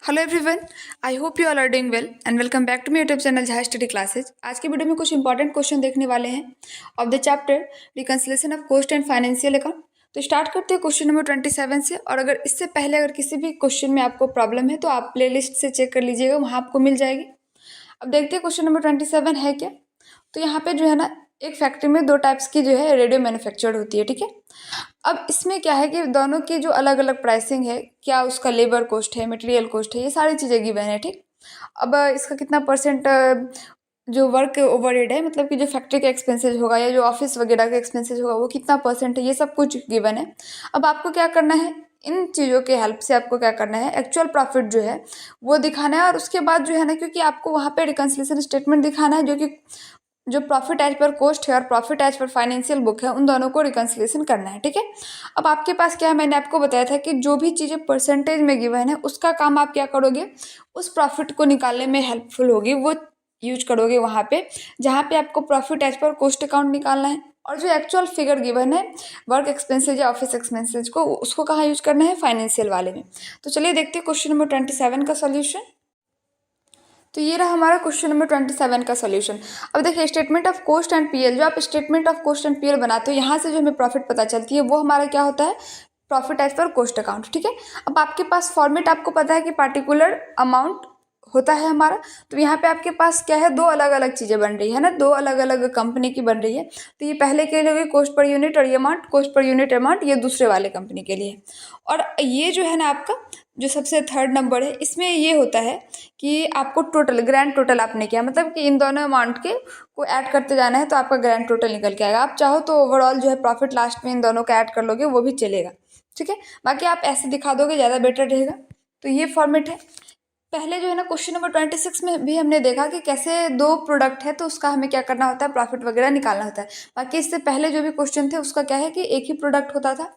Hello everyone, I hope you all are doing well and welcome back to my YouTube channel जहाँ study classes. आज की video में कुछ important question देखने वाले हैं of the chapter reconciliation of cost and financial account. तो start करते हैं क्वेश्चन नंबर 27 से। और अगर इससे पहले अगर किसी भी क्वेश्चन में आपको प्रॉब्लम है तो आप प्लेलिस्ट से चेक कर लीजिएगा, वहाँ आपको मिल जाएगी। अब देखते हैं क्वेश्चन नंबर 27 है क्या। तो यहाँ पे जो है ना, एक फैक्ट्री में दो टाइप्स की जो है रेडियो मैन्युफैक्चर्ड होती है, ठीक है। अब इसमें क्या है कि दोनों की जो अलग अलग प्राइसिंग है, क्या उसका लेबर कॉस्ट है, मटेरियल कॉस्ट है, ये सारी चीज़ें गिवन है, ठीक। अब इसका कितना परसेंट जो वर्क ओवरहेड है, मतलब कि जो फैक्ट्री का एक्सपेंसेस होगा या जो ऑफिस वगैरह का एक्सपेंसेस होगा वो कितना परसेंट है, ये सब कुछ गिवन है। अब आपको क्या करना है, इन चीज़ों के हेल्प से आपको क्या करना है, एक्चुअल प्रॉफिट जो है वो दिखाना है। और उसके बाद जो है ना, क्योंकि आपको वहाँ पे रिकंसिलिएशन स्टेटमेंट दिखाना है, जो प्रॉफिट एज पर कॉस्ट है और profit as per financial book है, उन दोनों को रिकंसिलिएशन करना है, ठीक है। अब आपके पास क्या है, मैंने आपको बताया था कि जो भी चीज़ें परसेंटेज में गिवन है उसका काम आप क्या करोगे, उस प्रॉफिट को निकालने में हेल्पफुल होगी वो यूज करोगे वहाँ पे जहाँ पे आपको profit as per cost account निकालना है। और जो एक्चुअल फिगर गिवन है वर्क एक्सपेंसेज या ऑफिस एक्सपेंसेज को, उसको कहाँ यूज करना है, फाइनेंशियल वाले में। तो चलिए देखते हैं क्वेश्चन नंबर 27 का सोल्यूशन। तो ये रहा हमारा क्वेश्चन नंबर 27 का सोल्यूशन। अब देखिए, statement of cost and PL, जो आप statement of cost and PL बनाते हो, यहाँ से जो हमें प्रॉफिट पता चलती है वो हमारा क्या होता है, profit as per cost account, ठीक है। अब आपके पास फॉर्मेट आपको पता है कि पार्टिकुलर अमाउंट होता है हमारा। तो यहाँ पे आपके पास क्या है, दो अलग अलग चीज़ें बन रही है ना, दो अलग अलग कंपनी की बन रही है। तो ये पहले के लिए होगी कॉस्ट पर यूनिट, और ये amount cost per unit amount ये दूसरे वाले कंपनी के लिए। और ये जो है ना आपका जो सबसे थर्ड नंबर है, इसमें ये होता है कि आपको टोटल ग्रैंड टोटल आपने किया, मतलब कि इन दोनों अमाउंट के को ऐड करते जाना है तो आपका ग्रैंड टोटल निकल के आएगा। आप चाहो तो ओवरऑल जो है प्रॉफिट लास्ट में इन दोनों का ऐड कर लोगे, वो भी चलेगा, ठीक है। बाकी आप ऐसे दिखा दोगे ज़्यादा बेटर रहेगा। तो ये फॉर्मेट है। पहले जो है ना क्वेश्चन नंबर 26 में भी हमने देखा कि कैसे दो प्रोडक्ट है तो उसका हमें क्या करना होता है, प्रॉफिट वगैरह निकालना होता है। बाकी इससे पहले जो भी क्वेश्चन थे उसका क्या है कि एक ही प्रोडक्ट होता था,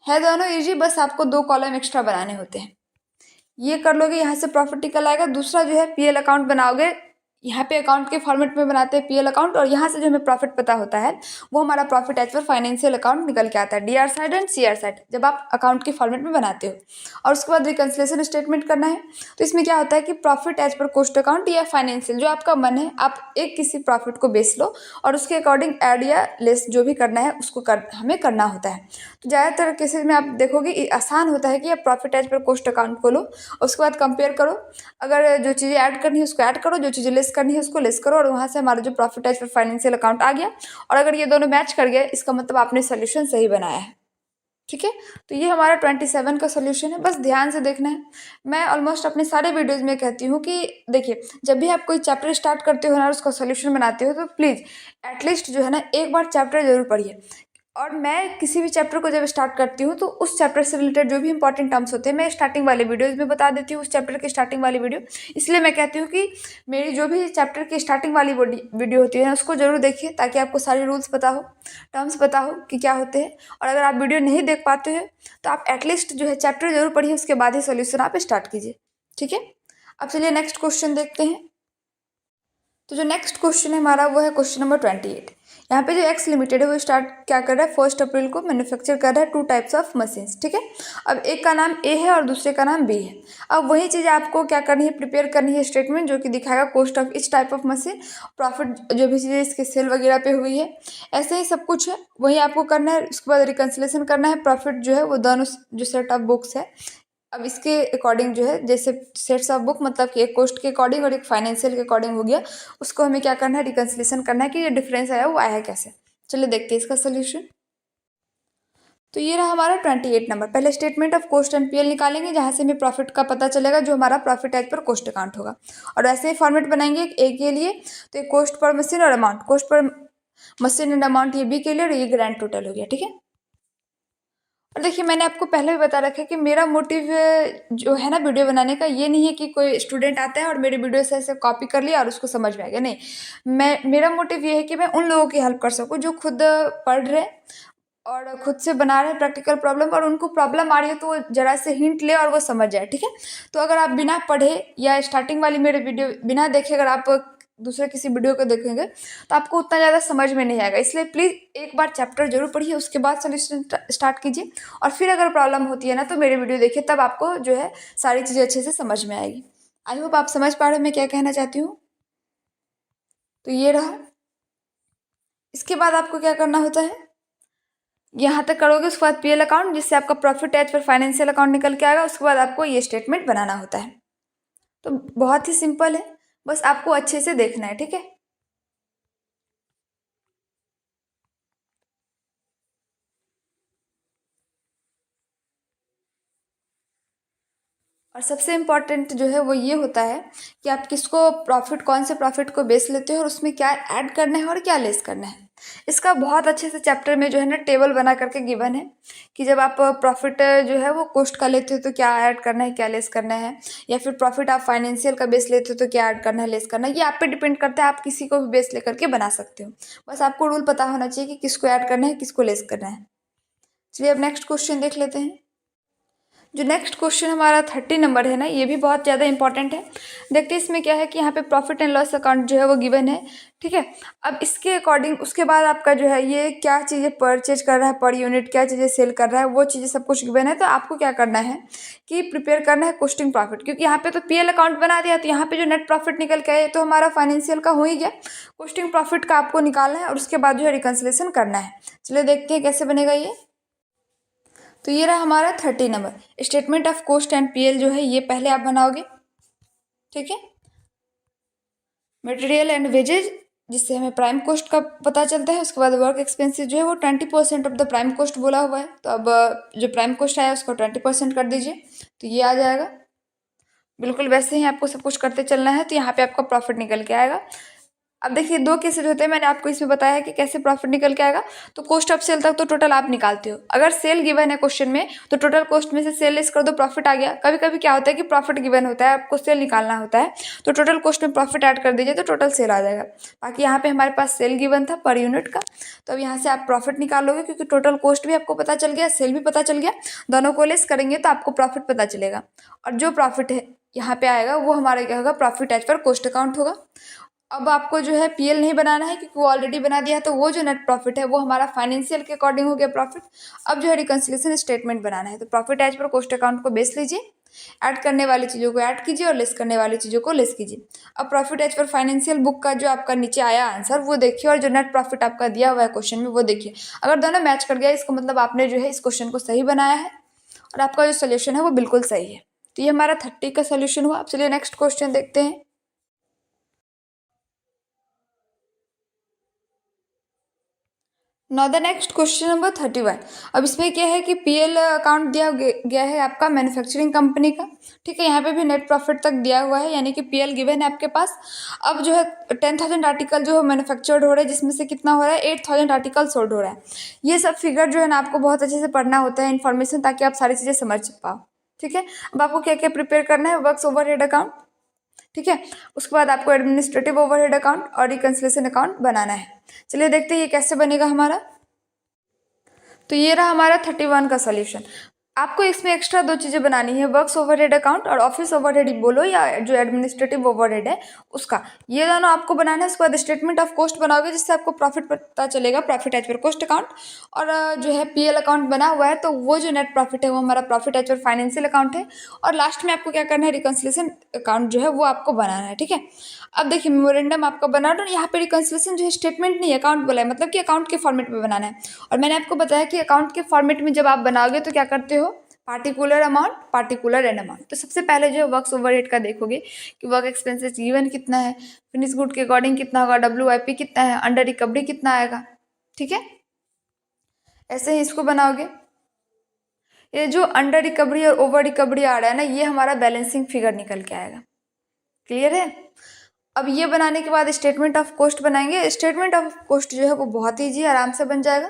है दोनों इजी, बस आपको दो कॉलम एक्स्ट्रा बनाने होते हैं। ये कर लोगे, यहाँ से प्रॉफिट निकल आएगा। दूसरा जो है पीएल अकाउंट बनाओगे, यहाँ पे अकाउंट के फॉर्मेट में बनाते हैं पीएल अकाउंट, और यहाँ से जो हमें प्रॉफिट पता होता है वो हमारा profit as per financial account निकल के आता है, DR side and CR side, जब आप अकाउंट के फॉर्मेट में बनाते हो। और उसके बाद रिकंसिलिएशन स्टेटमेंट करना है। तो इसमें क्या होता है कि profit as per cost account या फाइनेंशियल, जो आपका मन है, आप एक किसी प्रॉफिट को बेच लो और उसके अकॉर्डिंग ऐड या लेस जो भी करना है उसको हमें करना होता है। तो ज़्यादातर केसेज में आप देखोगे ये आसान होता है कि आप profit as per cost account खोलो, उसके बाद कंपेयर करो, अगर जो चीज़ें ऐड करनी है उसको ऐड करो, जो चीज़ें लेस करनी है उसको लेस करो, और वहाँ से हमारा जो profit as per financial account आ गया। और अगर ये दोनों मैच कर गया, इसका मतलब आपने सोल्यूशन सही बनाया है, ठीक है। तो ये हमारा 27 का सोल्यूशन है, बस ध्यान से देखना है। मैं ऑलमोस्ट अपने सारे वीडियोज़ में कहती हूँ कि देखिए, जब भी आप कोई चैप्टर स्टार्ट करते हो ना और उसका सोल्यूशन बनाते हो तो प्लीज़ एटलीस्ट जो है ना एक बार चैप्टर जरूर पढ़िए। और मैं किसी भी चैप्टर को जब स्टार्ट करती हूँ तो उस चैप्टर से रिलेटेड जो भी इंपॉर्टेंट टर्म्स होते हैं मैं स्टार्टिंग वाले वीडियोज़ में बता देती हूँ, उस चैप्टर की स्टार्टिंग वाली वीडियो। इसलिए मैं कहती हूँ कि मेरी जो भी चैप्टर की स्टार्टिंग वाली वीडियो होती है ना उसको जरूर देखिए, ताकि आपको सारे रूल्स पता हो, टर्म्स पता हो कि क्या होते हैं। और अगर आप वीडियो नहीं देख पाते हैं तो आप एटलीस्ट जो है चैप्टर जरूर पढ़िए, उसके बाद ही सोल्यूशन आप स्टार्ट कीजिए, ठीक है। अब चलिए नेक्स्ट क्वेश्चन देखते हैं। तो जो नेक्स्ट क्वेश्चन है हमारा वो है क्वेश्चन नंबर 28। यहाँ पे जो एक्स लिमिटेड है वो स्टार्ट क्या कर रहा है, 1 अप्रैल को मैन्युफैक्चर कर रहा है 2 टाइप्स ऑफ मशीन्स, ठीक है। अब एक का नाम ए है और दूसरे का नाम बी है। अब वही चीज़ आपको क्या करनी है, प्रिपेयर करनी है स्टेटमेंट जो कि दिखाएगा cost of each type of machine, profit जो भी चीज़ें इसके सेल वगैरह पे हुई है, ऐसे ही सब कुछ है वही आपको करना है। उसके बाद रिकंसिलेशन करना है, प्रॉफिट जो है वो दोनों जो सेट ऑफ बुक्स है, अब इसके अकॉर्डिंग जो है, जैसे सेट्स ऑफ बुक मतलब कि एक कॉस्ट के अकॉर्डिंग और एक फाइनेंशियल के अकॉर्डिंग हो गया, उसको हमें क्या करना है, रिकंसिलेशन करना है कि ये डिफरेंस आया वो आया है कैसे। चलिए देखते हैं इसका सोल्यूशन। तो ये रहा हमारा 28 नंबर। पहले statement of cost and PL निकालेंगे जहाँ से हमें प्रॉफिट का पता चलेगा, जो हमारा profit as per cost account होगा। और ऐसे ही फॉर्मेट बनाएंगे ए के लिए, तो एक कॉस्ट पर मशीन और amount, cost per machine and amount ये बी के लिए, और ये ग्रैंड टोटल हो गया, ठीक है। और देखिए, मैंने आपको पहले भी बता रखा है कि मेरा मोटिव जो है ना वीडियो बनाने का, ये नहीं है कि कोई स्टूडेंट आता है और मेरे वीडियो से ऐसे कॉपी कर लिया और उसको समझ में आ गया, नहीं। मेरा मोटिव ये है कि मैं उन लोगों की हेल्प कर सकूं जो खुद पढ़ रहे हैं और खुद से बना रहे हैं प्रैक्टिकल प्रॉब्लम, और उनको प्रॉब्लम आ रही है तो वो जरा से हिंट ले और वो समझ जाए, ठीक है। तो अगर आप बिना पढ़े या स्टार्टिंग वाली मेरे वीडियो बिना देखे अगर आप दूसरे किसी वीडियो को देखेंगे तो आपको उतना ज़्यादा समझ में नहीं आएगा। इसलिए प्लीज़ एक बार चैप्टर जरूर पढ़िए, उसके बाद सोल्यूशन स्टार्ट कीजिए, और फिर अगर प्रॉब्लम होती है ना तो मेरे वीडियो देखिए, तब आपको जो है सारी चीज़ें अच्छे से समझ में आएगी। आई होप आप समझ पा रहे हो मैं क्या कहना चाहती हूँ। तो ये रहा। इसके बाद आपको क्या करना होता है, यहाँ तक करोगे, उसके बाद पीएल अकाउंट, जिससे आपका profit as per financial account निकल के आएगा। उसके बाद आपको ये स्टेटमेंट बनाना होता है। तो बहुत ही सिंपल है, बस आपको अच्छे से देखना है, ठीक है। और सबसे इम्पॉर्टेंट जो है वो ये होता है कि आप किसको प्रॉफिट, कौन से प्रॉफिट को बेस लेते हो और उसमें क्या ऐड करना है और क्या लेस करना है। इसका बहुत अच्छे से चैप्टर में जो है ना टेबल बना करके गिवन है कि जब आप प्रॉफिट जो है वो कोस्ट का लेते हो तो क्या ऐड करना है, क्या लेस करना है, या फिर प्रॉफिट आप फाइनेंशियल का बेस लेते हो तो क्या ऐड करना है, लेस करना है। ये आप पे डिपेंड करता है, आप किसी को भी बेस लेकर के बना सकते हो। बस आपको रूल पता होना चाहिए कि किसको ऐड करना है, किसको लेस करना है। चलिए अब नेक्स्ट क्वेश्चन देख लेते हैं। जो नेक्स्ट क्वेश्चन हमारा 30 नंबर है ना, ये भी बहुत ज़्यादा इंपॉर्टेंट है। देखते हैं इसमें क्या है कि यहाँ पे प्रॉफिट एंड लॉस अकाउंट जो है वो गिवन है, ठीक है। अब इसके अकॉर्डिंग उसके बाद आपका जो है ये क्या चीज़ें परचेज कर रहा है पर यूनिट, क्या चीज़ें सेल कर रहा है, वो चीज़ें सब कुछ गिवन है। तो आपको क्या करना है कि प्रिपेयर करना है कोस्टिंग प्रॉफिट, क्योंकि यहाँ पे तो पीएल अकाउंट बना दिया, तो यहाँ पे जो नेट प्रॉफिट निकल के आए तो हमारा फाइनेंशियल का हो ही गया। कोस्टिंग प्रॉफिट का आपको निकालना है और उसके बाद जो है रिकन्सिलेशन करना है। चलिए देखते हैं कैसे बनेगा ये। तो ये रहा हमारा 30 number. Statement of cost and PL जो है ये पहले आप बनाओगे, ठीक है। मटेरियल एंड वेजेज, जिससे हमें प्राइम कॉस्ट का पता चलता है। उसके बाद वर्क एक्सपेंसेस जो है वो 20% ऑफ द प्राइम कॉस्ट बोला हुआ है, तो अब जो प्राइम कॉस्ट आया उसको 20% कर दीजिए, तो ये आ जाएगा। बिल्कुल वैसे ही आपको सब कुछ करते चलना है, तो यहाँ पे आपका प्रॉफिट निकल के आएगा। अब देखिए दो केसेज होते हैं, मैंने आपको इसमें बताया है कि कैसे प्रॉफिट निकल के आएगा। तो कॉस्ट ऑफ सेल तक तो टोटल आप निकालते हो। अगर सेल गिवन है क्वेश्चन में तो टोटल कॉस्ट में से सेल लेस कर दो, प्रॉफिट आ गया। कभी कभी क्या होता है कि प्रॉफिट गिवन होता है, आपको सेल निकालना होता है, तो टोटल कॉस्ट में प्रॉफिट ऐड कर दीजिए तो टोटल सेल आ जाएगा। बाकी यहाँ पे हमारे पास सेल गिवन था पर यूनिट का, तो अब यहाँ से आप प्रॉफिट निकालोगे, क्योंकि टोटल कॉस्ट भी आपको पता चल गया, सेल भी पता चल गया, दोनों को लेस करेंगे तो आपको प्रॉफिट पता चलेगा। और जो प्रॉफिट है यहाँ पे आएगा वो हमारा क्या होगा, profit as per cost account होगा। अब आपको जो है पीएल नहीं बनाना है, क्योंकि वो ऑलरेडी बना दिया है, तो वो जो नेट प्रॉफिट है वो हमारा फाइनेंशियल के अकॉर्डिंग हो गया प्रॉफिट। अब जो है रिकन्सिलेशन स्टेटमेंट बनाना है, तो profit as per cost account को बेस लीजिए, ऐड करने वाली चीज़ों को ऐड कीजिए और लेस करने वाली चीज़ों को लेस कीजिए। अब profit as per financial book का जो आपका नीचे आया आंसर वो देखिए, और जो नेट प्रॉफिट आपका दिया हुआ है क्वेश्चन में वो देखिए। अगर दोनों मैच कर गया इसका मतलब आपने जो है इस क्वेश्चन को सही बनाया है और आपका जो सोल्यूशन है वो बिल्कुल सही है। तो ये हमारा 30 का सोल्यूशन हुआ। अब चलिए नेक्स्ट क्वेश्चन देखते हैं। Now the next question number 31। अब इसमें क्या है कि पीएल अकाउंट दिया गया है आपका मैन्युफैक्चरिंग कंपनी का, ठीक है। यहाँ पे भी नेट प्रॉफिट तक दिया हुआ है, यानी कि पीएल गिवन है आपके पास। अब जो है 10,000 आर्टिकल जो है मैन्युफैक्चर्ड हो रहे हैं, जिसमें से कितना हो रहा है 8,000 आर्टिकल सोल्ड हो रहा है। ये सब फिगर जो है ना आपको बहुत अच्छे से पढ़ना होता है इन्फॉर्मेशन, ताकि आप सारी चीज़ें समझ पाओ, ठीक है। अब आपको क्या क्या प्रिपेयर करना है, वर्क्स ओवरहेड अकाउंट, ठीक है। उसके बाद आपको एडमिनिस्ट्रेटिव ओवरहेड अकाउंट और रिकन्सिलेशन अकाउंट बनाना है। चलिए देखते हैं ये कैसे बनेगा हमारा। तो ये रहा हमारा 31 का सोल्यूशन। आपको इसमें एक्स्ट्रा दो चीज़ें बनानी है, वर्क्स ओवरहेड अकाउंट और ऑफिस ओवरहेड बोलो या जो एडमिनिस्ट्रेटिव ओवरहेड है उसका, ये दोनों आपको बनाना है। उसके बाद स्टेटमेंट ऑफ कॉस्ट बनाओगे, जिससे आपको प्रॉफिट पता चलेगा, profit as per cost account. और जो है पीएल अकाउंट बना हुआ है, तो वो जो नेट प्रॉफिट है वो हमारा profit as per financial account है। और लास्ट में आपको क्या करना है, रिकन्सिलेशन अकाउंट जो है वो आपको बनाना है, ठीक है। अब देखिए मेमोरेंडम आपका बना दो, यहाँ पे रिकन्सिलेशन जो है स्टेटमेंट नहीं अकाउंट बोला है, मतलब कि अकाउंट के फॉर्मेट में बनाना है। और मैंने आपको बताया कि अकाउंट के फॉर्मेट में जब आप बनाओगे तो क्या करते हो, particular amount, particular and amount. तो सबसे पहले जो वर्क्स ओवरहेड का देखोगे कि वर्क एक्सपेंसेस गिवन कितना है, फिनिश गुड के अकॉर्डिंग कितना होगा, WIP कितना है, अंडर रिकवरी कितना आएगा, ठीक है। ऐसे ही इसको बनाओगे। ये जो अंडर रिकवरी और ओवर रिकवरी आ रहा है ना, ये हमारा बैलेंसिंग फिगर निकल के आएगा। क्लियर है। अब ये बनाने के बाद स्टेटमेंट ऑफ कॉस्ट बनाएंगे। स्टेटमेंट ऑफ कॉस्ट जो है वो बहुत ईजी आराम से बन जाएगा।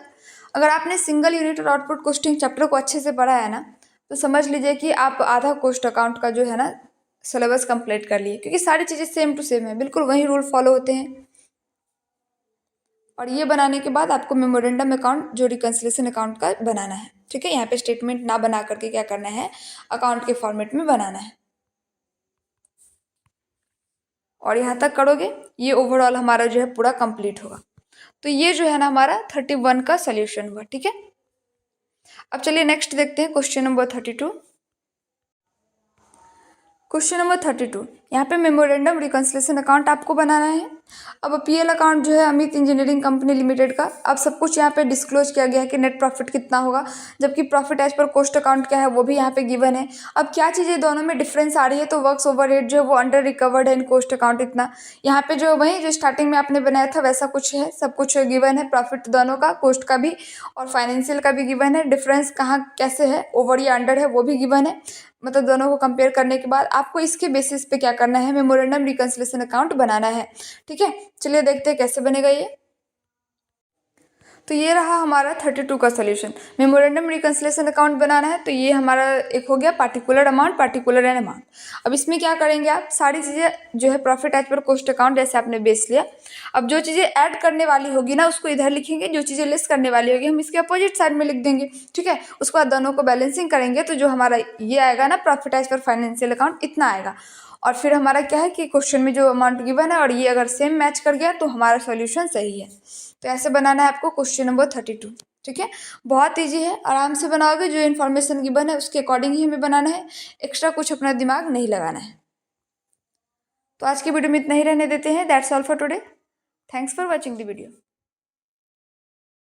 अगर आपने सिंगल यूनिट और आउटपुट कॉस्टिंग चैप्टर को अच्छे से पढ़ा है ना, तो समझ लीजिए कि आप आधा कॉस्ट अकाउंट का जो है ना सिलेबस कंप्लीट कर लिए, क्योंकि सारी चीज़ें सेम टू सेम है, बिल्कुल वही रूल फॉलो होते हैं। और ये बनाने के बाद आपको मेमोरेंडम अकाउंट जो रिकन्सिलेशन अकाउंट का बनाना है, ठीक है। यहाँ पे स्टेटमेंट ना बना करके क्या करना है, अकाउंट के फॉर्मेट में बनाना है। और यहाँ तक करोगे, ये ओवरऑल हमारा जो है पूरा कंप्लीट होगा। तो ये जो है ना हमारा 31 का सोल्यूशन हुआ। ठीक है, अब चलिए नेक्स्ट देखते हैं क्वेश्चन नंबर 32। क्वेश्चन नंबर 32, यहाँ पे मेमोरेंडम रिकंसिलिएशन अकाउंट आपको बनाना है। अब पीएल अकाउंट जो है अमित इंजीनियरिंग कंपनी लिमिटेड का, अब सब कुछ यहाँ पे डिस्क्लोज किया गया है कि नेट प्रॉफिट कितना होगा, जबकि profit as per cost account क्या है वो भी यहाँ पे गिवन है। अब क्या चीज़ें दोनों में डिफरेंस आ रही है, तो वर्क्स ओवरहेड जो है वो अंडर रिकवर्ड है इन कॉस्ट अकाउंट इतना। यहाँ पे जो वही जो स्टार्टिंग में आपने बनाया था वैसा कुछ है, सब कुछ गिवन है, प्रॉफिट दोनों का, कॉस्ट का भी और फाइनेंशियल का भी गिवन है। डिफरेंस कहाँ कैसे है, ओवर या अंडर है वो भी गिवन है। मतलब दोनों को कंपेयर करने के बाद आपको इसके बेसिस पे क्या करना है, मेमोरेंडम रिकंसिलिएशन अकाउंट बनाना है। ठीक है, चलिए देखते हैं कैसे बनेगा ये। तो ये रहा हमारा 32 का सोल्यूशन। मेमोरेंडम रिकंसिलिएशन अकाउंट बनाना है, तो ये हमारा एक हो गया particular amount, particular an amount. अब इसमें क्या करेंगे आप, सारी चीज़ें जो है profit as per cost account जैसे आपने बेस लिया, अब जो चीज़ें ऐड करने वाली होगी ना उसको इधर लिखेंगे, जो चीज़ें लेस करने वाली होगी हम इसके अपोजिट साइड में लिख देंगे। ठीक है, उसके बाद दोनों को बैलेंसिंग करेंगे तो जो हमारा ये आएगा ना profit as per financial account इतना आएगा। और फिर हमारा क्या है कि क्वेश्चन में जो अमाउंट गिवन है और ये अगर सेम मैच कर गया तो हमारा सॉल्यूशन सही है। तो ऐसे बनाना है आपको क्वेश्चन नंबर 32। ठीक है, बहुत ईजी है, आराम से बनाओगे, जो इन्फॉर्मेशन गिवन है उसके अकॉर्डिंग ही हमें बनाना है, एक्स्ट्रा कुछ अपना दिमाग नहीं लगाना है। तो आज की वीडियो में इतना ही रहने देते हैं। That's all for today. Thanks for watching the video.